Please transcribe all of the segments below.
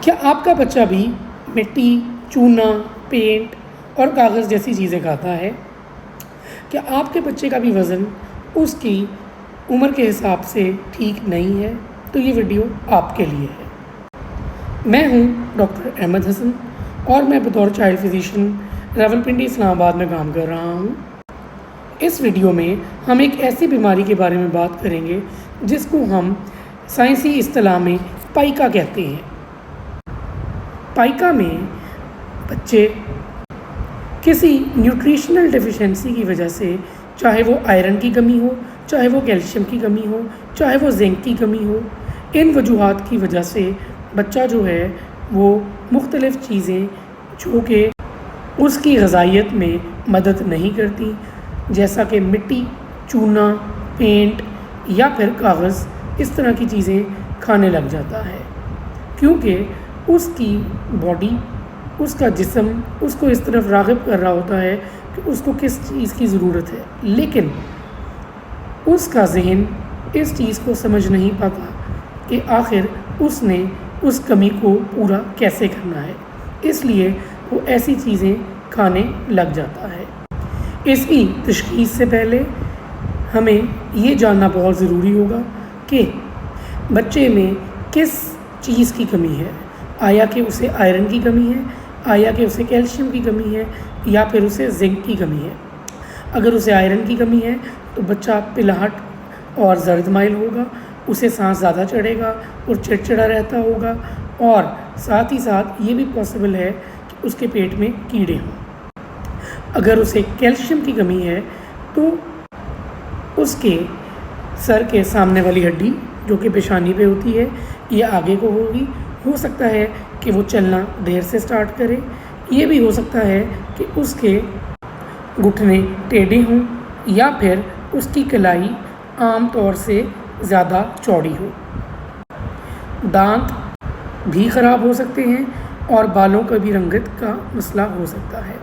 کیا آپ کا بچہ بھی مٹی، چونا، پینٹ اور کاغذ جیسی چیزیں کھاتا ہے؟ کیا آپ کے بچے کا بھی وزن اس کی عمر کے حساب سے ٹھیک نہیں ہے؟ تو یہ ویڈیو آپ کے لیے ہے۔ میں ہوں ڈاکٹر احمد حسن اور میں بطور چائلڈ فزیشین راولپنڈی اسلام آباد میں کام کر رہا ہوں۔ اس ویڈیو میں ہم ایک ایسی بیماری کے بارے میں بات کریں گے جس کو ہم سائنسی اصطلاح میں پائکا کہتے ہیں۔ پائکا میں بچے کسی نیوٹریشنل ڈیفیشنسی کی وجہ سے، چاہے وہ آئرن کی کمی ہو، چاہے وہ کیلشیم کی کمی ہو، چاہے وہ زنک کی کمی ہو، ان وجوہات کی وجہ سے بچہ جو ہے وہ مختلف چیزیں جو کہ اس کی غذائیت میں مدد نہیں کرتی، جیسا کہ مٹی، چونا، پینٹ یا پھر کاغذ، اس طرح کی چیزیں کھانے لگ جاتا ہے، کیونکہ اس کی باڈی، اس کا جسم اس کو اس طرف راغب کر رہا ہوتا ہے کہ اس کو کس چیز کی ضرورت ہے، لیکن اس کا ذہن اس چیز کو سمجھ نہیں پاتا کہ آخر اس نے اس کمی کو پورا کیسے کرنا ہے، اس لیے وہ ایسی چیزیں کھانے لگ جاتا ہے۔ اس کی تشخیص سے پہلے ہمیں یہ جاننا بہت ضروری ہوگا کہ بچے میں کس چیز کی کمی ہے، آیا کہ اسے آئرن کی کمی ہے، آیا کہ اسے کیلشیم کی کمی ہے، یا پھر اسے زنک کی کمی ہے۔ اگر اسے آئرن کی کمی ہے تو بچہ پلاہٹ اور زرد مائل ہوگا، اسے سانس زیادہ چڑھے گا اور چڑچڑا رہتا ہوگا، اور ساتھ ہی ساتھ یہ بھی پاسبل ہے کہ اس کے پیٹ میں کیڑے ہوں۔ اگر اسے کیلشیم کی کمی ہے تو اس کے سر کے سامنے والی ہڈی جو کہ پیشانی پہ ہوتی ہے یہ آگے کو ہوگی، ہو سکتا ہے کہ وہ چلنا دیر سے سٹارٹ کرے، یہ بھی ہو سکتا ہے کہ اس کے گھٹنے ٹیڑھے ہوں، یا پھر اس کی کلائی عام طور سے زیادہ چوڑی ہو۔ دانت بھی خراب ہو سکتے ہیں اور بالوں کا بھی رنگت کا مسئلہ ہو سکتا ہے۔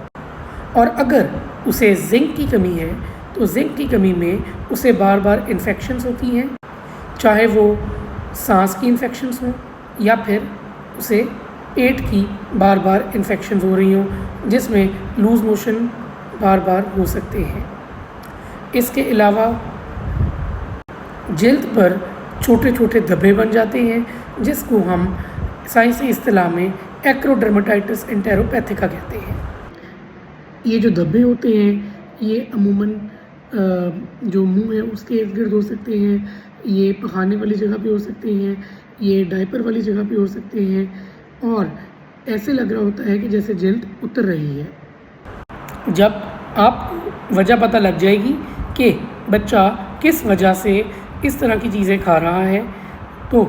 اور اگر اسے زنک کی کمی ہے تو زنک کی کمی میں اسے بار بار انفیکشنز ہوتی ہیں، چاہے وہ سانس کی انفیکشنز ہوں یا پھر اسے پیٹ کی بار بار انفیکشنز ہو رہی ہوں، جس میں لوز موشن بار بار ہو سکتے ہیں۔ اس کے علاوہ جلد پر چھوٹے چھوٹے دھبے بن جاتے ہیں، جس کو ہم سائنسی اصطلاح میں ایکروڈرماٹائٹس انٹیروپیتھیکا کہتے ہیں۔ یہ جو دھبے ہوتے ہیں یہ عموماً جو منہ ہے اس کے ارد گرد ہو سکتے ہیں، یہ پخانے والی جگہ پہ ہو سکتے ہیں، یہ ڈائپر والی جگہ پہ ہو سکتے ہیں، اور ایسے لگ رہا ہوتا ہے کہ جیسے جلد اتر رہی ہے۔ جب آپ کو وجہ پتہ لگ جائے گی کہ بچہ کس وجہ سے اس طرح کی چیزیں کھا رہا ہے تو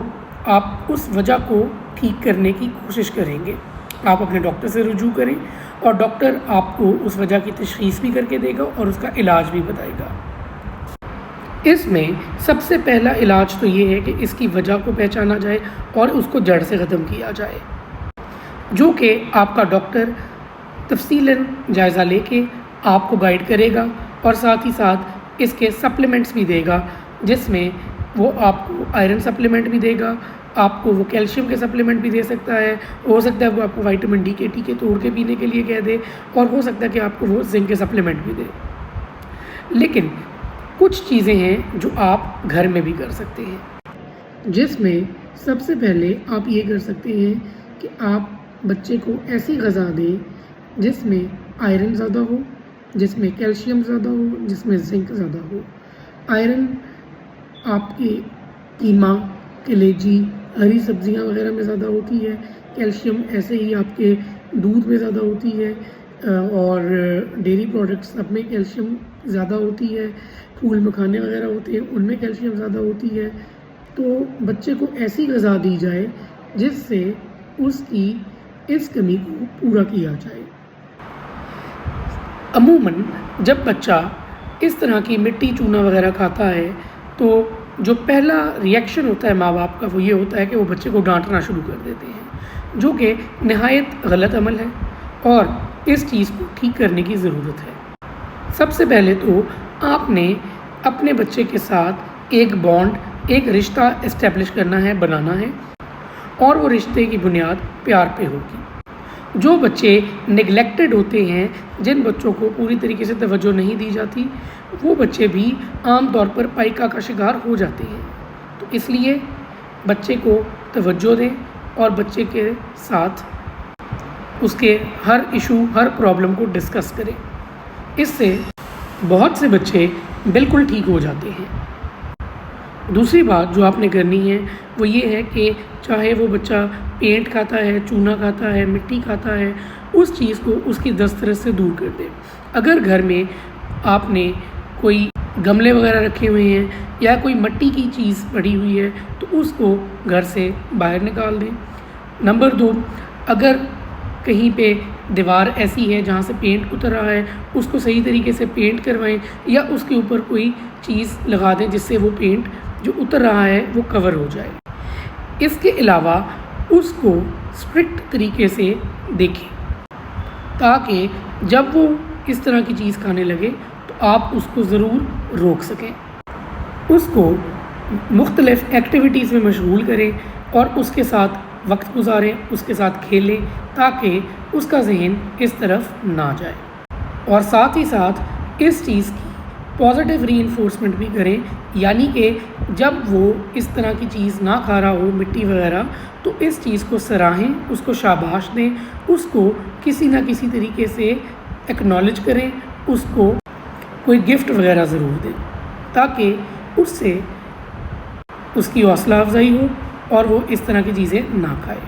آپ اس وجہ کو ٹھیک کرنے کی کوشش کریں گے۔ آپ اپنے ڈاکٹر سے رجوع کریں اور ڈاکٹر آپ کو اس وجہ کی تشخیص بھی کر کے دے گا اور اس کا علاج بھی بتائے گا۔ اس میں سب سے پہلا علاج تو یہ ہے کہ اس کی وجہ کو پہچانا جائے اور اس کو جڑ سے ختم کیا جائے، جو کہ آپ کا ڈاکٹر تفصیلاً جائزہ لے کے آپ کو گائیڈ کرے گا اور ساتھ ہی ساتھ اس کے سپلیمنٹس بھی دے گا، جس میں وہ آپ کو آئرن سپلیمنٹ بھی دے گا، آپ کو وہ کیلشیم کے سپلیمنٹ بھی دے سکتا ہے، ہو سکتا ہے وہ آپ کو وائٹامن ڈی کے ٹیکے توڑ کے پینے کے لیے کہہ دے، اور ہو سکتا ہے کہ آپ کو وہ زنک کے سپلیمنٹ بھی دے۔ لیکن کچھ چیزیں ہیں جو آپ گھر میں بھی کر سکتے ہیں، جس میں سب سے پہلے آپ یہ کر سکتے ہیں کہ آپ بچے کو ایسی غذا دیں جس میں آئرن زیادہ ہو، جس میں کیلشیم زیادہ ہو، جس میں زنک زیادہ ہو۔ آئرن آپ کے قیمہ، کلیجی، ہری سبزیاں وغیرہ میں زیادہ ہوتی ہے، کیلشیم ایسے ہی آپ کے دودھ میں زیادہ ہوتی ہے، اور ڈیری پروڈکٹس سب میں کیلشیم زیادہ ہوتی ہے، پھول مکھانے وغیرہ ہوتے ہیں ان میں کیلشیم زیادہ ہوتی ہے۔ تو بچے کو ایسی غذا دی جائے جس سے اس کی اس کمی کو پورا کیا جائے۔ عموماً جب بچہ اس طرح کی مٹی، چونا وغیرہ کھاتا ہے تو جو پہلا ریئیکشن ہوتا ہے ماں باپ کا وہ یہ ہوتا ہے کہ وہ بچے کو ڈانٹنا شروع کر دیتے ہیں، جو کہ نہایت غلط عمل ہے اور اس چیز کو ٹھیک کرنے کی ضرورت ہے۔ سب سے پہلے تو آپ نے اپنے بچے کے ساتھ ایک بانڈ، ایک رشتہ اسٹیبلش کرنا ہے، بنانا ہے، اور وہ رشتے کی بنیاد پیار پہ ہوگی۔ جو بچے نگلیکٹڈ ہوتے ہیں، جن بچوں کو پوری طریقے سے توجہ نہیں دی جاتی، وہ بچے بھی عام طور پر پائکا کا شکار ہو جاتے ہیں۔ تو اس لیے بچے کو توجہ دیں اور بچے کے ساتھ اس کے ہر ایشو، ہر پرابلم کو ڈسکس کریں۔ اس سے بہت سے بچے بالکل ٹھیک ہو جاتے ہیں۔ دوسری بات جو آپ نے کرنی ہے وہ یہ ہے کہ چاہے وہ بچہ پینٹ کھاتا ہے، چونا کھاتا ہے، مٹی کھاتا ہے، اس چیز کو اس کی دسترس سے دور کر دیں۔ اگر گھر میں آپ نے کوئی گملے وغیرہ رکھے ہوئے ہیں یا کوئی مٹی کی چیز پڑی ہوئی ہے تو اس کو گھر سے باہر نکال دیں۔ نمبر 2، اگر کہیں پہ دیوار ایسی ہے جہاں سے پینٹ اتر رہا ہے، اس کو صحیح طریقے سے پینٹ کروائیں یا اس کے اوپر کوئی چیز لگا دیں جس سے وہ پینٹ جو اتر رہا ہے وہ کور ہو جائے۔ اس کے علاوہ اس کو اسٹرکٹ طریقے سے دیکھیں تاکہ جب وہ اس طرح کی چیز کھانے لگے تو آپ اس کو ضرور روک سکیں۔ اس کو مختلف ایکٹیویٹیز میں مشغول کریں اور اس کے ساتھ وقت گزاریں، اس کے ساتھ کھیلیں تاکہ اس کا ذہن اس طرف نہ جائے۔ اور ساتھ ہی ساتھ اس چیز کی پازیٹیو ری انفورسمنٹ بھی کریں، یعنی کہ جب وہ اس طرح کی چیز نہ کھا رہا ہو، مٹی وغیرہ، تو اس چیز کو سراہیں، اس کو شاباش دیں، اس کو کسی نہ کسی طریقے سے ایکنالج کریں، اس کو کوئی گفٹ وغیرہ ضرور دیں تاکہ اس سے اس کی حوصلہ افزائی ہو اور وہ اس طرح کی چیزیں نہ کھائے۔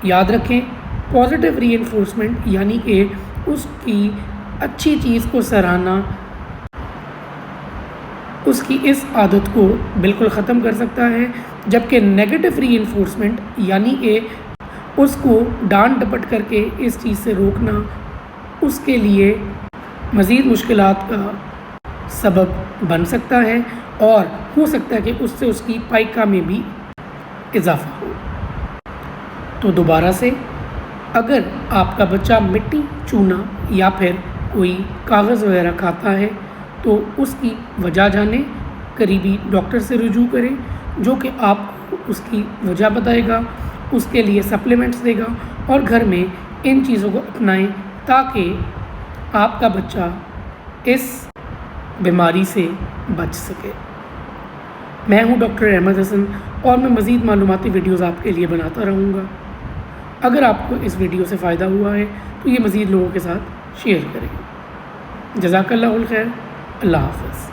یاد رکھیں، پازیٹیو ری انفورسمنٹ یعنی کہ اس کی اچھی چیز کو سراہنا اس کی اس عادت کو بالکل ختم کر سکتا ہے، جبکہ نیگیٹو ری انفورسمنٹ یعنی کہ اس کو ڈانٹ ڈپٹ کر کے اس چیز سے روکنا اس کے لیے مزید مشکلات کا سبب بن سکتا ہے اور ہو سکتا ہے کہ اس سے اس کی پائکا میں بھی اضافہ ہو۔ تو دوبارہ سے، اگر آپ کا بچہ مٹی، چونا یا پھر کوئی کاغذ وغیرہ کھاتا ہے تو اس کی وجہ جانیں، قریبی ڈاکٹر سے رجوع کریں جو کہ آپ کو اس کی وجہ بتائے گا، اس کے لیے سپلیمنٹس دے گا اور گھر میں ان چیزوں کو اپنائیں تاکہ آپ کا بچہ اس بیماری سے بچ سکے۔ میں ہوں ڈاکٹر احمد حسن اور میں مزید معلوماتی ویڈیوز آپ کے لیے بناتا رہوں گا۔ اگر آپ کو اس ویڈیو سے فائدہ ہوا ہے تو یہ مزید لوگوں کے ساتھ شیئر کریں۔ جزاک اللہ خیر۔ اللہ حافظ۔